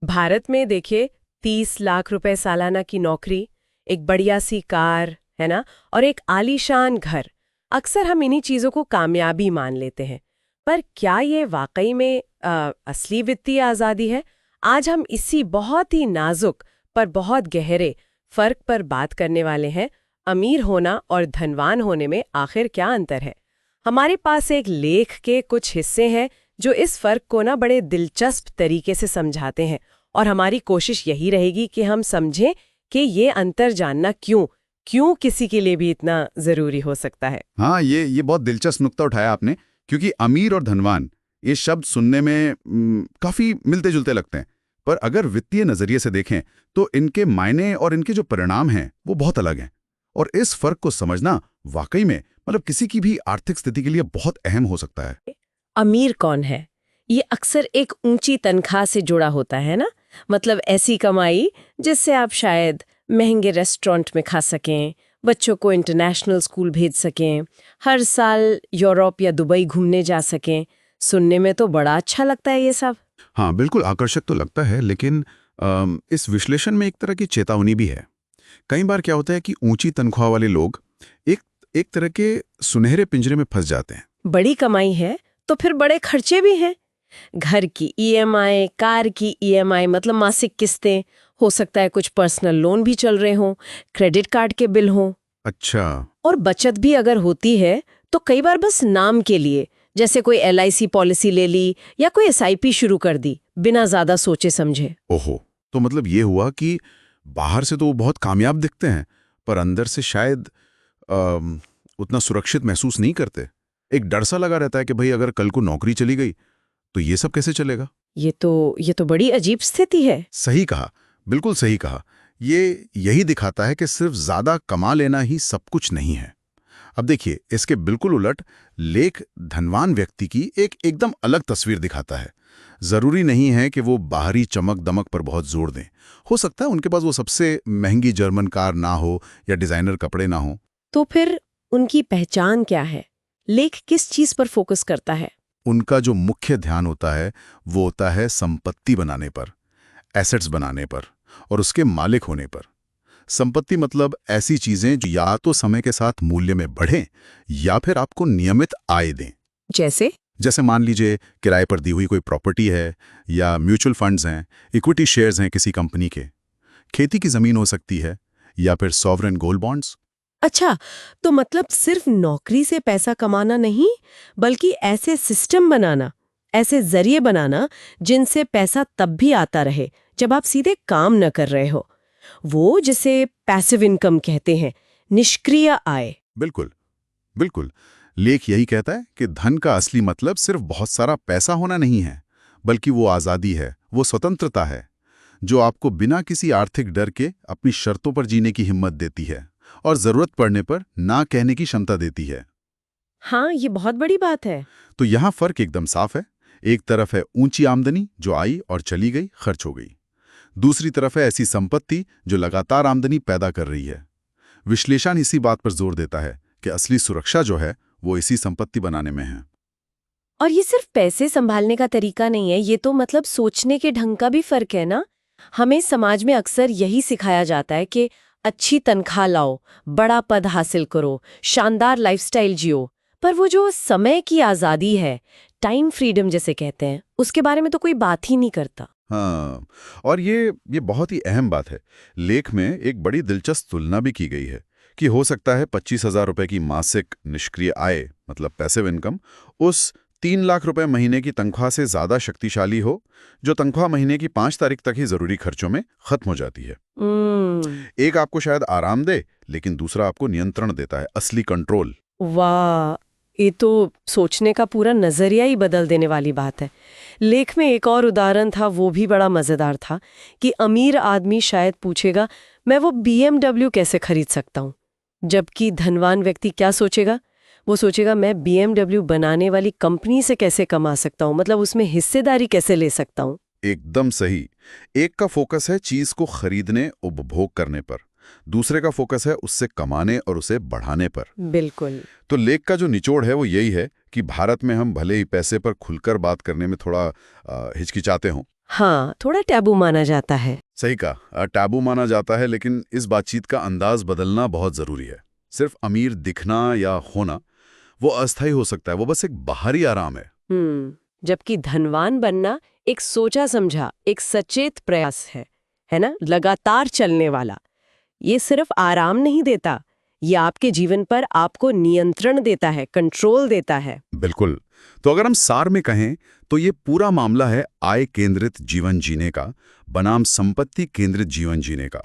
भारत में देखिए 30 लाख रुपए सालाना की नौकरी, एक बढ़िया सी कार, है ना, और एक आलीशान घर। अक्सर हम इन्हीं चीजों को कामयाबी मान लेते हैं। पर क्या ये वाकई में असली वित्तीय आजादी है? आज हम इसी बहुत ही नाजुक पर बहुत गहरे फर्क पर बात करने वाले हैं। अमीर होना और धनवान होने में आखिर क्या अंतर है? हमारे पास एक लेख के कुछ हिस्से हैं जो इस फर्क को ना बड़े दिलचस्प तरीके से समझाते हैं, और हमारी कोशिश यही रहेगी कि हम समझें कि ये अंतर जानना क्यों किसी के लिए भी इतना जरूरी हो सकता है। हाँ, ये बहुत दिलचस्प नुक्ता उठाया आपने, क्योंकि अमीर और धनवान ये शब्द सुनने में काफी मिलते जुलते लगते हैं। पर अगर वित्तीय नजरिए से देखें तो इनके मायने और इनके जो परिणाम हैं वो बहुत अलग हैं। और इस फर्क को समझना वाकई में मतलब किसी की भी आर्थिक स्थिति के लिए बहुत अहम हो सकता है। अमीर कौन है? ये अक्सर एक ऊंची तनख्वाह से जुड़ा होता है ना, मतलब ऐसी कमाई जिससे आप शायद महंगे रेस्टोरेंट में खा सकें, बच्चों को इंटरनेशनल स्कूल भेज सकें, हर साल यूरोप या दुबई घूमने जा सकें। सुनने में तो बड़ा अच्छा लगता है ये सब। हाँ, बिल्कुल आकर्षक तो लगता है, लेकिन इस विश्लेषण में एक तरह की चेतावनी भी है। कई बार क्या होता है कि ऊंची तनख्वाह वाले लोग एक एक तरह के सुनहरे पिंजरे में फंस जाते हैं। बड़ी कमाई है तो फिर बड़े खर्चे भी हैं। घर की ईएमआई, कार की ईएमआई, मतलब मासिक किस्तें, हो सकता है कुछ पर्सनल लोन भी चल रहे हों, क्रेडिट कार्ड के बिल हों। अच्छा। और बचत भी अगर होती है तो कई बार बस नाम के लिए, जैसे कोई एलआईसी पॉलिसी ले ली या कोई एसआईपी शुरू कर दी, बिना ज्यादा सोचे समझे। ओहो, तो मतलब ये हुआ कि बाहर से तो वो बहुत कामयाब दिखते हैं, पर अंदर से शायद उतना सुरक्षित महसूस नहीं करते। एक डर सा लगा रहता है कि भाई अगर कल को नौकरी चली गई तो ये सब कैसे चलेगा। ये तो बड़ी अजीब स्थिति है। सही कहा, बिल्कुल सही कहा। यही दिखाता है कि सिर्फ ज्यादा कमा लेना ही सब कुछ नहीं है। अब देखिए, इसके बिल्कुल उलट लेख धनवान व्यक्ति की एक एकदम अलग तस्वीर दिखाता है। जरूरी नहीं है कि वो बाहरी चमक दमक पर बहुत जोर दें। हो सकता है उनके पास वो सबसे महंगी जर्मन कार ना हो या डिजाइनर कपड़े ना हो। तो फिर उनकी पहचान क्या है? लेख किस चीज पर फोकस करता है? उनका जो मुख्य ध्यान होता है वो होता है संपत्ति बनाने पर, एसेट्स बनाने पर और उसके मालिक होने पर। संपत्ति मतलब ऐसी चीजें जो या तो समय के साथ मूल्य में बढ़ें या फिर आपको नियमित आय दें। जैसे मान लीजिए किराए पर दी हुई कोई प्रॉपर्टी है, या म्यूचुअल फंड्स हैं, इक्विटी शेयर्स हैं किसी कंपनी के, खेती की जमीन हो सकती है, या फिर सॉवरेन गोल्ड बॉन्ड्स। अच्छा, तो मतलब सिर्फ नौकरी से पैसा कमाना नहीं, बल्कि ऐसे सिस्टम बनाना, ऐसे जरिए बनाना जिनसे पैसा तब भी आता रहे जब आप सीधे काम न कर रहे हो। वो जिसे पैसिव इनकम कहते हैं, निष्क्रिय आय। बिल्कुल, बिल्कुल। लेख यही कहता है कि धन का असली मतलब सिर्फ बहुत सारा पैसा होना नहीं है, बल्कि वो आज़ादी है, वो स्वतंत्रता है, जो आपको बिना किसी आर्थिक डर के अपनी शर्तों पर जीने की हिम्मत देती है और जरूरत पड़ने पर ना कहने की क्षमता देती है। हाँ, ये बहुत बड़ी बात है। तो यहाँ फर्क एकदम साफ है। एक तरफ है ऊंची आमदनी जो आई और चली गई, खर्च हो गई। दूसरी तरफ है ऐसी संपत्ति जो लगातार आमदनी पैदा कर रही है। विश्लेषण इसी बात पर जोर देता है कि असली सुरक्षा जो है वो इसी संपत्ति बनाने में है। और ये सिर्फ पैसे संभालने का तरीका नहीं है, ये तो मतलब सोचने के ढंग का भी फर्क है ना। हमें समाज में अक्सर यही सिखाया जाता है कि अच्छी तनख्वाह लाओ, बड़ा पद हासिल करो, शानदार लाइफस्टाइल जियो। पर वो जो समय की आज़ादी है, टाइम फ्रीडम जिसे कहते हैं, उसके बारे में तो कोई बात ही नहीं करता। हाँ, और ये बहुत ही अहम बात है। लेख में एक बड़ी दिलचस्प तुलना भी की गई है कि हो सकता है 25,000 रुपए की मासिक निष्क्रिय आय, मतलब पैसिव इनकम, उस 3 लाख रुपए महीने की तनख्वाह से ज्यादा शक्तिशाली हो, जो तनख्वाह महीने की 5 तारीख तक ही जरूरी खर्चों में खत्म हो जाती है। एक आपको शायद आराम दे, लेकिन दूसरा आपको नियंत्रण देता है, असली कंट्रोल। वाह, ये तो सोचने का पूरा नजरिया ही बदल देने वाली बात है। लेख में एक और उदाहरण था, वो भी बड़ा मजेदार था कि अमीर आदमी शायद पूछेगा, मैं वो BMW कैसे खरीद सकता हूँ, जबकि धनवान व्यक्ति क्या सोचेगा? वो सोचेगा, मैं BMW बनाने वाली कंपनी से कैसे कमा सकता हूँ, मतलब उसमें हिस्सेदारी कैसे ले सकता हूँ। एकदम सही। एक का फोकस है चीज को खरीदने, उपभोग करने पर, दूसरे का फोकस है उससे कमाने और उसे बढ़ाने पर। बिल्कुल। तो लेख का जो निचोड़ है वो यही है कि भारत में हम भले ही पैसे पर खुलकर बात करने में थोड़ा हिचकिचाते हों, हाँ, थोड़ा टैबू माना जाता है। सही कहा, टैबू माना जाता है, लेकिन इस बातचीत का अंदाज बदलना बहुत जरूरी है। सिर्फ अमीर दिखना या होना वो अस्थायी हो सकता है, वो बस एक बाहरी आराम है। जबकि धनवान बनना एक सोचा समझा, एक सचेत प्रयास है ना, लगातार चलने वाला। ये सिर्फ आराम नहीं देता, ये आपके जीवन पर आपको नियंत्रण देता है, कंट्रोल देता है। बिल्कुल। तो अगर हम सार में कहें तो ये पूरा मामला है आय केंद्रित जीवन जीने का बनाम संपत्ति केंद्रित जीवन जीने का।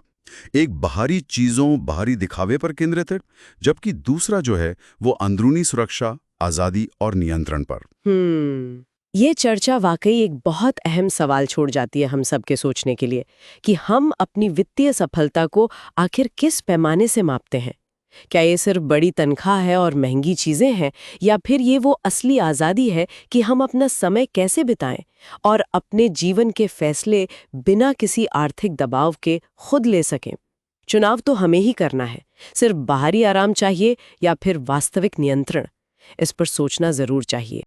एक बाहरी चीजों, बाहरी दिखावे पर केंद्रित है, जबकि दूसरा जो है वो अंदरूनी सुरक्षा, आजादी और नियंत्रण पर। ये चर्चा वाकई एक बहुत अहम सवाल छोड़ जाती है हम सबके सोचने के लिए कि हम अपनी वित्तीय सफलता को आखिर किस पैमाने से मापते हैं। क्या ये सिर्फ बड़ी तनख्वाह है और महंगी चीजें हैं, या फिर ये वो असली आज़ादी है कि हम अपना समय कैसे बिताएं और अपने जीवन के फैसले बिना किसी आर्थिक दबाव के खुद ले सकें। चुनाव तो हमें ही करना है। सिर्फ बाहरी आराम चाहिए या फिर वास्तविक नियंत्रण, इस पर सोचना जरूर चाहिए।